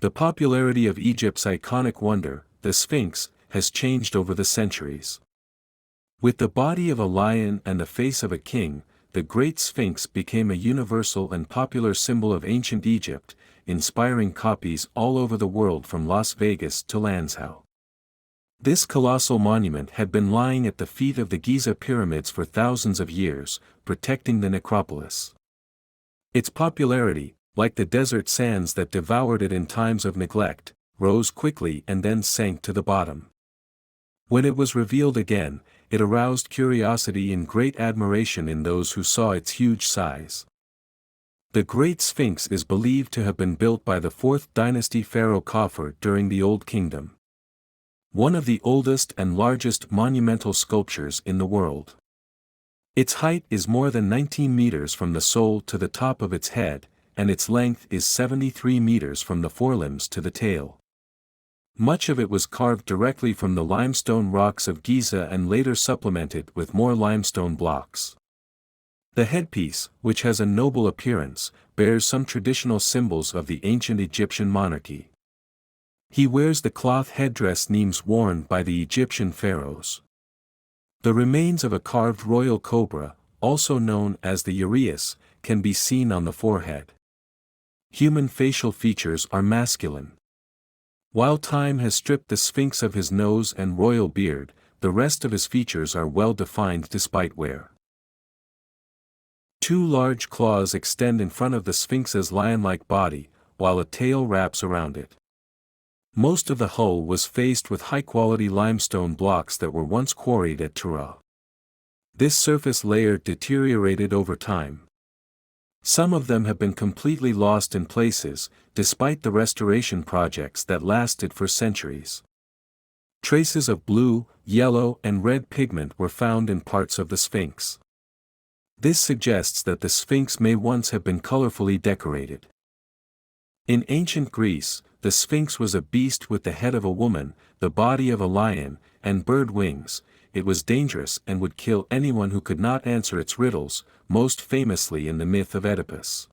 The popularity of Egypt's iconic wonder, the Sphinx, has changed over the centuries. With the body of a lion and the face of a king, the Great Sphinx became a universal and popular symbol of ancient Egypt, inspiring copies all over the world from Las Vegas to Lanzhou. This colossal monument had been lying at the feet of the Giza pyramids for thousands of years, protecting the necropolis. Its popularity, like the desert sands that devoured it in times of neglect, rose quickly and then sank to the bottom. When it was revealed again, it aroused curiosity and great admiration in those who saw its huge size. The Great Sphinx is believed to have been built by the 4th dynasty pharaoh Khafre during the Old Kingdom. One of the oldest and largest monumental sculptures in the world. Its height is more than 19 meters from the sole to the top of its head, and its length is 73 meters from the forelimbs to the tail. Much of it was carved directly from the limestone rocks of Giza and later supplemented with more limestone blocks. The headpiece, which has a noble appearance, bears some traditional symbols of the ancient Egyptian monarchy. He wears the cloth headdress names worn by the Egyptian pharaohs. The remains of a carved royal cobra, also known as the uraeus, can be seen on the forehead. Human facial features are masculine. While time has stripped the Sphinx of his nose and royal beard, the rest of his features are well defined despite wear. 2 large claws extend in front of the Sphinx's lion-like body, while a tail wraps around it. Most of the hull was faced with high-quality limestone blocks that were once quarried at Tura. This surface layer deteriorated over time. Some of them have been completely lost in places, despite the restoration projects that lasted for centuries. Traces of blue, yellow and red pigment were found in parts of the Sphinx. This suggests that the Sphinx may once have been colorfully decorated. In ancient Greece, the Sphinx was a beast with the head of a woman, the body of a lion, and bird wings. It was dangerous and would kill anyone who could not answer its riddles, most famously in the myth of Oedipus.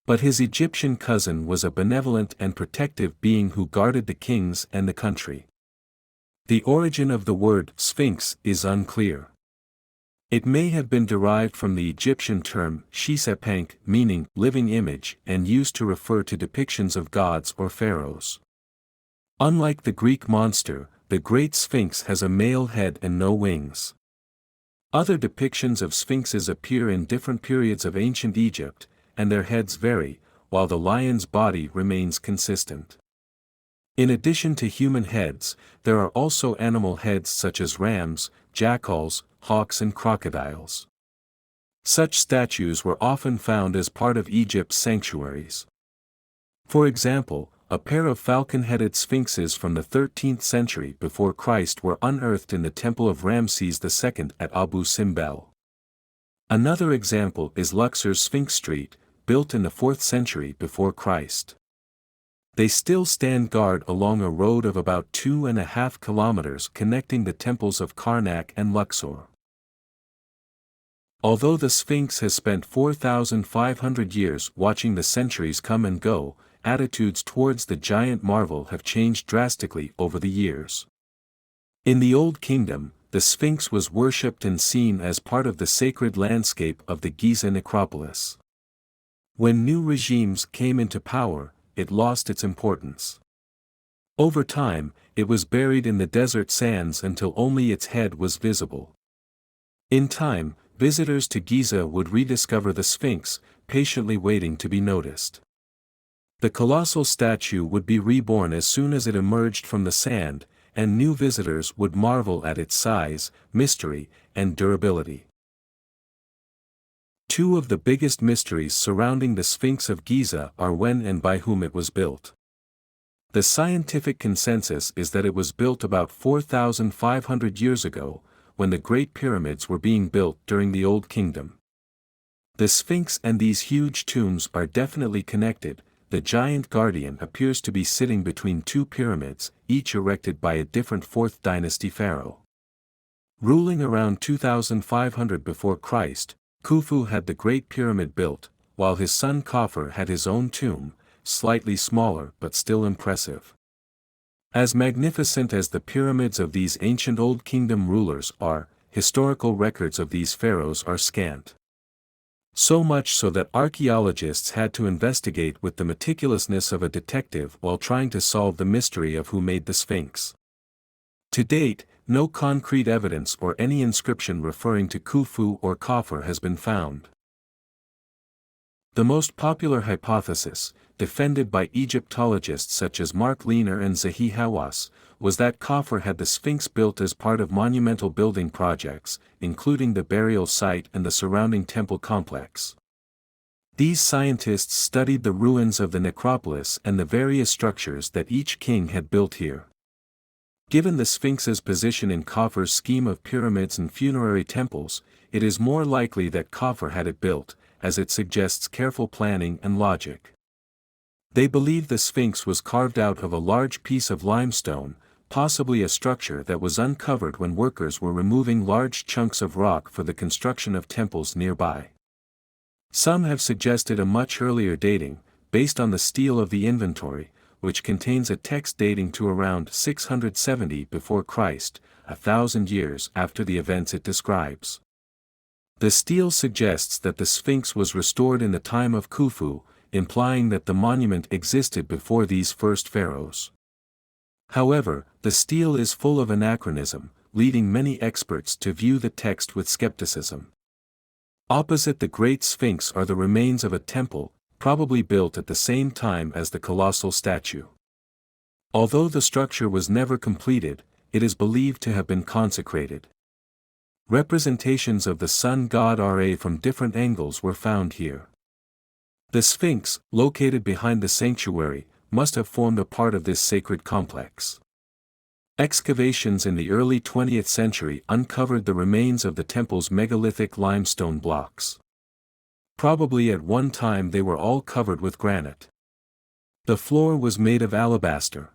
But his Egyptian cousin was a benevolent and protective being who guarded the kings and the country. The origin of the word Sphinx is unclear. It may have been derived from the Egyptian term Shisepank, meaning living image, and used to refer to depictions of gods or pharaohs. Unlike the Greek monster, the Great Sphinx has a male head and no wings. Other depictions of sphinxes appear in different periods of ancient Egypt, and their heads vary, while the lion's body remains consistent. In addition to human heads, there are also animal heads such as rams, jackals, hawks and crocodiles. Such statues were often found as part of Egypt's sanctuaries. For example, a pair of falcon-headed sphinxes from the 13th century before Christ were unearthed in the temple of Ramses II at Abu Simbel. Another example is Luxor's Sphinx Street, built in the 4th century before Christ. They still stand guard along a road of about 2.5 kilometers connecting the temples of Karnak and Luxor. Although the Sphinx has spent 4,500 years watching the centuries come and go, attitudes towards the giant marvel have changed drastically over the years. In the Old Kingdom, the Sphinx was worshipped and seen as part of the sacred landscape of the Giza necropolis. When new regimes came into power, it lost its importance. Over time, it was buried in the desert sands until only its head was visible. In time, visitors to Giza would rediscover the Sphinx, patiently waiting to be noticed. The colossal statue would be reborn as soon as it emerged from the sand, and new visitors would marvel at its size, mystery, and durability. 2 of the biggest mysteries surrounding the Sphinx of Giza are when and by whom it was built. The scientific consensus is that it was built about 4,500 years ago, when the Great Pyramids were being built during the Old Kingdom. The Sphinx and these huge tombs are definitely connected. The giant guardian appears to be sitting between 2 pyramids, each erected by a different 4th dynasty pharaoh. Ruling around 2500 before Christ, Khufu had the Great Pyramid built, while his son Khafre had his own tomb, slightly smaller but still impressive. As magnificent as the pyramids of these ancient Old Kingdom rulers are, historical records of these pharaohs are scant. So much so that archaeologists had to investigate with the meticulousness of a detective while trying to solve the mystery of who made the Sphinx. To date, no concrete evidence or any inscription referring to Khufu or Khafre has been found. The most popular hypothesis, defended by Egyptologists such as Mark Lehner and Zahi Hawass, was that Khafre had the Sphinx built as part of monumental building projects, including the burial site and the surrounding temple complex. These scientists studied the ruins of the necropolis and the various structures that each king had built here. Given the Sphinx's position in Khafre's scheme of pyramids and funerary temples, it is more likely that Khafre had it built, as it suggests careful planning and logic. They believe the Sphinx was carved out of a large piece of limestone, possibly a structure that was uncovered when workers were removing large chunks of rock for the construction of temples nearby. Some have suggested a much earlier dating, based on the stele of the inventory, which contains a text dating to around 670 before Christ, 1,000 years after the events it describes. The stele suggests that the Sphinx was restored in the time of Khufu, implying that the monument existed before these first pharaohs. However, the stele is full of anachronism, leading many experts to view the text with skepticism. Opposite the Great Sphinx are the remains of a temple, probably built at the same time as the colossal statue. Although the structure was never completed, it is believed to have been consecrated. Representations of the sun god Ra from different angles were found here. The Sphinx, located behind the sanctuary, must have formed a part of this sacred complex. Excavations in the early 20th century uncovered the remains of the temple's megalithic limestone blocks. Probably at one time they were all covered with granite. The floor was made of alabaster.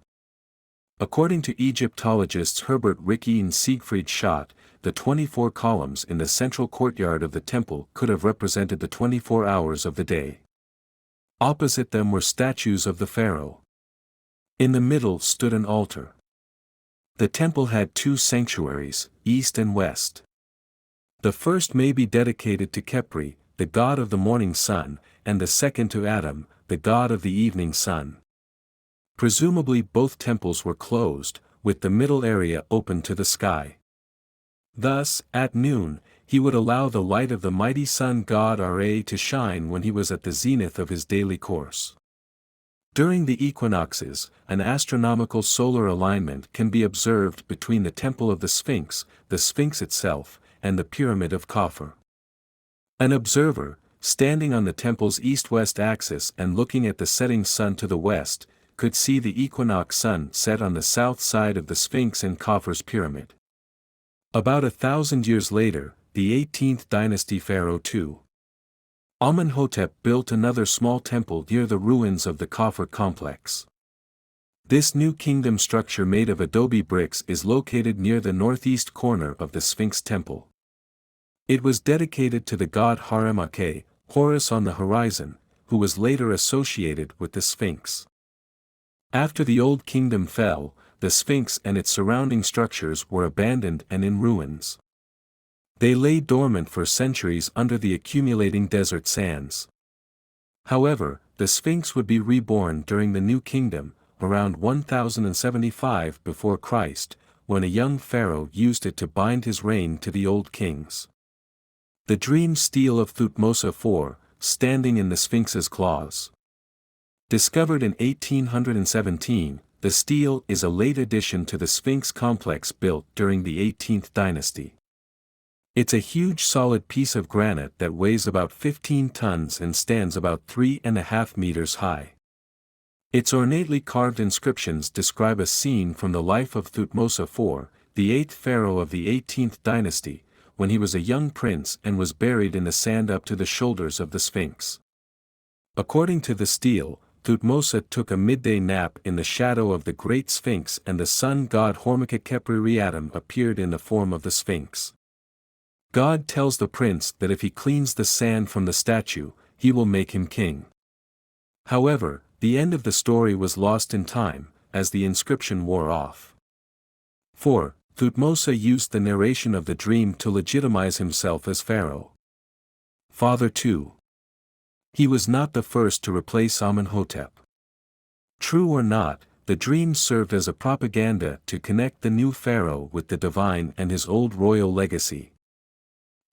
According to Egyptologists Herbert Rickey and Siegfried Schott, the 24 columns in the central courtyard of the temple could have represented the 24 hours of the day. Opposite them were statues of the pharaoh. In the middle stood an altar. The temple had two sanctuaries, east and west. The first may be dedicated to Khepri, the god of the morning sun, and the second to Atum, the god of the evening sun. Presumably both temples were closed, with the middle area open to the sky. Thus, at noon, he would allow the light of the mighty sun god Ra to shine when he was at the zenith of his daily course. During the equinoxes, an astronomical solar alignment can be observed between the temple of the Sphinx itself, and the pyramid of Khafre. An observer, standing on the temple's east-west axis and looking at the setting sun to the west, could see the equinox sun set on the south side of the Sphinx and Khafre's pyramid. About 1,000 years later, the 18th dynasty pharaoh II, Amenhotep built another small temple near the ruins of the Khafre complex. This new kingdom structure made of adobe bricks is located near the northeast corner of the Sphinx temple. It was dedicated to the god Harem-Ake, Horus on the horizon, who was later associated with the Sphinx. After the Old Kingdom fell, the Sphinx and its surrounding structures were abandoned and in ruins. They lay dormant for centuries under the accumulating desert sands. However, the Sphinx would be reborn during the New Kingdom, around 1075 before Christ, when a young pharaoh used it to bind his reign to the old kings. The dream stele of Thutmose IV, standing in the Sphinx's claws. Discovered in 1817, the stele is a late addition to the Sphinx complex built during the 18th dynasty. It's a huge solid piece of granite that weighs about 15 tons and stands about 3.5 meters high. Its ornately carved inscriptions describe a scene from the life of Thutmose IV, the 8th pharaoh of the 18th dynasty, when he was a young prince and was buried in the sand up to the shoulders of the Sphinx. According to the stele, Thutmose took a midday nap in the shadow of the great Sphinx and the sun god Hormukh-Khepri-Atum appeared in the form of the Sphinx. God tells the prince that if he cleans the sand from the statue, he will make him king. However, the end of the story was lost in time, as the inscription wore off. 4. Thutmose used the narration of the dream to legitimize himself as pharaoh. Father 2. He was not the first to replace Amenhotep. True or not, the dreams served as a propaganda to connect the new pharaoh with the divine and his old royal legacy.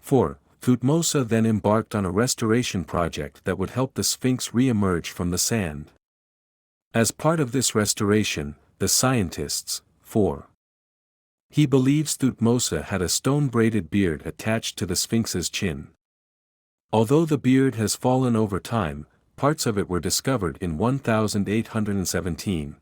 4. Thutmose then embarked on a restoration project that would help the Sphinx re-emerge from the sand. As part of this restoration, the scientists, 4. He believes Thutmose had a stone-braided beard attached to the Sphinx's chin. Although the beard has fallen over time, parts of it were discovered in 1817,